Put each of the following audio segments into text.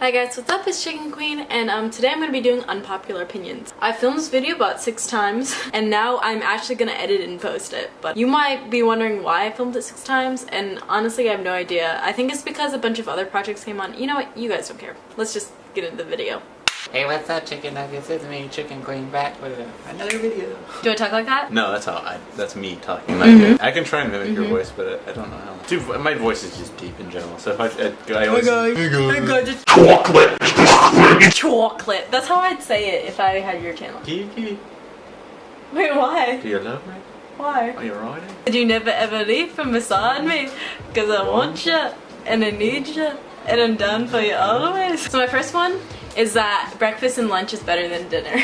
Hi guys, what's up? It's Chicken Queen, and today I'm going to be doing unpopular opinions. I filmed this video about 6 times, and now I'm actually going to edit and post it. But you might be wondering why I filmed it 6 times, and honestly I have no idea. I think it's because a bunch of other projects came on. You know what? You guys don't care. Let's just get into the video. Hey, what's up, chicken nuggets? It's me, Chicken Queen, back with another video. Do I talk like that? No, that's me talking like it. I can try and mimic your voice, but I don't know how. Dude, my voice is just deep in general, so if I always... Hey guys, chocolate. That's how I'd say it if I had your channel. Kiki, Wait, why? do you love me? Why? Are you riding? Did you never ever leave from beside me? Cause I want you, and I need you, and I'm down for you always. So my first one is that breakfast and lunch is better than dinner.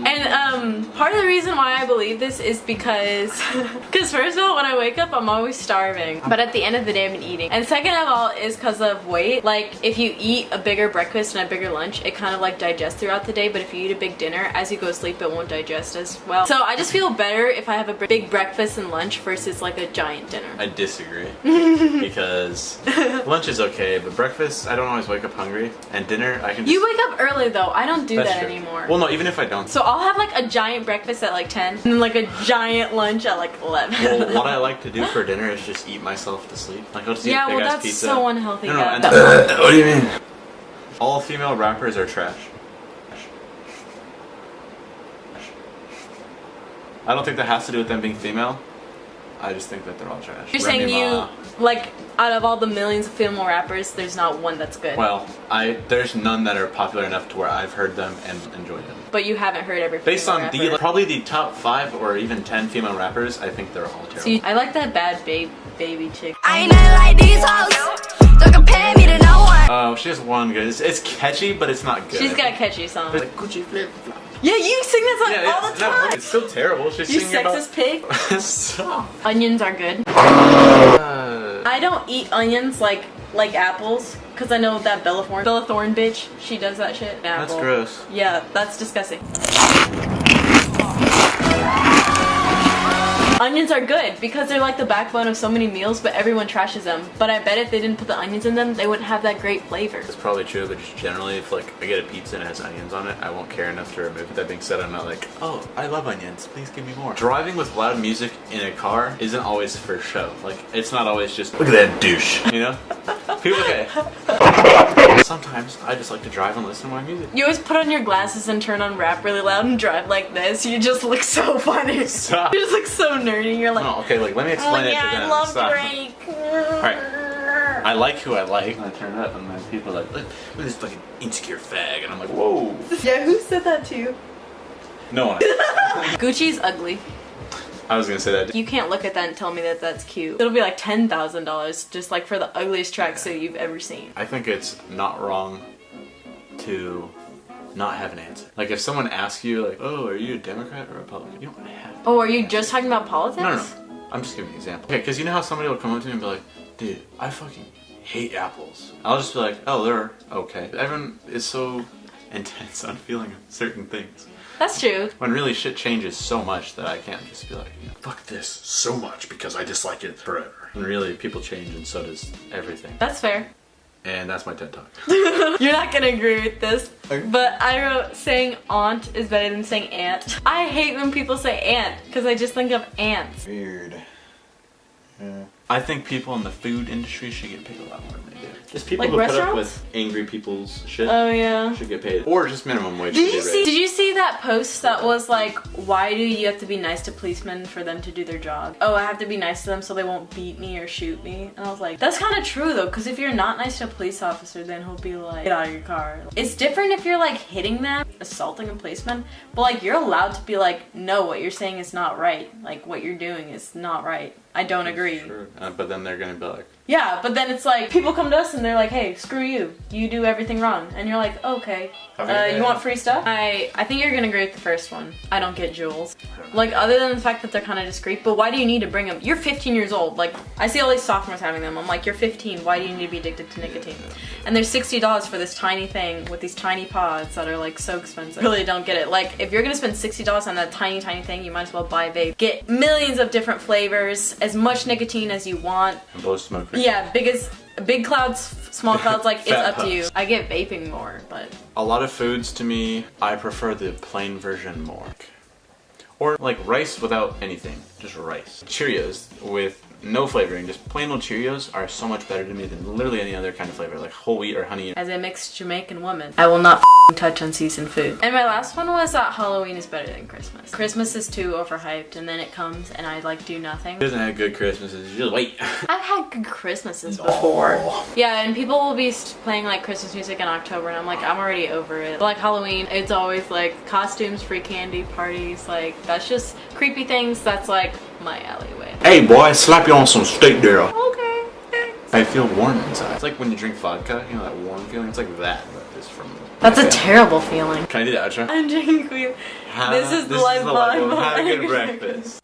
And part of the reason why I believe this is because first of all, when I wake up I'm always starving, but at the end of the day I've been eating. And second of all is because of weight. Like if you eat a bigger breakfast and a bigger lunch, it kind of like digests throughout the day, but if you eat a big dinner, as you go to sleep it won't digest as well. So I just feel better if I have a big breakfast and lunch versus like a giant dinner. I disagree. Because lunch is okay, but breakfast, I don't always wake up hungry, and dinner, I can just... You wake up early though. I don't do that true. anymore. Well, no, even if I don't. So I'll have like a giant breakfast at like 10 and then like a giant lunch at like 11. Well, what I like to do for dinner is just eat myself to sleep. Like, I'll just eat a big ass pizza. So unhealthy. No, guys. what do you mean? All female rappers are trash. I don't think that has to do with them being female. I just think that they're all trash. You're saying you, like, out of all the millions of female rappers, there's not one that's good. Well, there's none that are popular enough to where I've heard them and enjoyed them. But you haven't heard every female Based on rapper. probably the top 5 or even 10 female rappers, I think they're all terrible. I like that bad baby chick. I ain't nothing like these hoes. Don't compare me to no one. Oh, she has one good. It's catchy, but it's not good. She's got catchy songs. Like Gucci flip flop. Yeah, you sing that song all the time. No, it's still terrible. She's You singing sexist pig. about... Stop. Onions are good. I don't eat onions like apples, because I know that Bella Thorne bitch, she does that shit. That's gross. Yeah, that's disgusting. Onions are good because they're like the backbone of so many meals, but everyone trashes them. But I bet if they didn't put the onions in them, they wouldn't have that great flavor. It's probably true, but just generally, if like I get a pizza and it has onions on it, I won't care enough to remove it. That being said, I'm not like, oh, I love onions, please give me more. Driving with loud music in a car isn't always for show. Like, it's not always just, look at that douche, you know? People, okay. Sometimes I just like to drive and listen to my music. You always put on your glasses and turn on rap really loud and drive like this. You just look so funny. Stop. You just look so nerdy. You're like, Oh, okay, like let me explain it to them. I love Stop. Drake. Alright. I like who I like. I turn it up and then people are like, look at this fucking insecure fag. And I'm like, whoa. Yeah, who said that to you? No one. Gucci's ugly. I was gonna say that. You can't look at that and tell me that that's cute. It'll be like $10,000 just like for the ugliest tracksuit you've ever seen. I think it's not wrong to not have an answer. Like if someone asks you like, oh, are you a Democrat or a Republican? You don't have to. Oh, are you just talking about politics? No. I'm just giving you an example. Okay, because you know how somebody will come up to me and be like, dude, I fucking hate apples. I'll just be like, oh, they're okay. Everyone is so intense on feeling certain things. That's true. When really shit changes so much that I can't just be like, fuck this so much because I dislike it forever. And really, people change and so does everything. That's fair. And that's my TED Talk. You're not gonna agree with this, but I wrote saying aunt is better than saying aunt. I hate when people say aunt because I just think of ants. Weird. Yeah. I think people in the food industry should get paid a lot more than they do. Just people Like who put up restaurants? with angry people's shit Oh yeah. should get paid. Or just minimum wage. Did you see that post that was like, why do you have to be nice to policemen for them to do their job? Oh, I have to be nice to them so they won't beat me or shoot me. And I was like, that's kind of true though, because if you're not nice to a police officer, then he'll be like, get out of your car. It's different if you're like hitting them, assaulting a policeman, but like you're allowed to be like, no, what you're saying is not right. Like what you're doing is not right. I don't agree. Sure. But then they're gonna be like, yeah, but then it's like, people come to us and they're like, hey, screw you. You do everything wrong. And you're like, okay. You want free stuff? I think you're gonna agree with the first one. I don't get jewels. Like, other than the fact that they're kind of discreet, but why do you need to bring them? You're 15 years old. Like, I see all these sophomores having them. I'm like, you're 15. Why do you need to be addicted to nicotine? And there's $60 for this tiny thing with these tiny pods that are like so expensive. I really don't get it. Like, if you're gonna spend $60 on that tiny thing, you might as well buy a vape. Get millions of different flavors, as much nicotine as you want. and blow smoke. Yeah, big clouds Small clouds, like, it's Fat up to you. puffs. I get vaping more, but... A lot of foods to me, I prefer the plain version more. Or like rice without anything, just rice. Cheerios with no flavoring, just plain old Cheerios are so much better to me than literally any other kind of flavor, like whole wheat or honey. As a mixed Jamaican woman, I will not touch unseasoned food. And my last one was that Halloween is better than Christmas. Christmas is too overhyped, and then it comes and I like do nothing. He doesn't have good Christmases, you just wait. I've had good Christmases before. Yeah, and people will be playing like Christmas music in October, and I'm like, I'm already over it. But, like Halloween, it's always like costumes, free candy, parties, like that's just creepy things. That's like my alleyway. Hey boy, slap you on some steak there. Okay. I feel warm inside. It's like when you drink vodka, you know that warm feeling? It's like that, but it's from... That's a terrible feeling. Can I do the outro? I'm drinking queen. This is the life of of Have a good breakfast.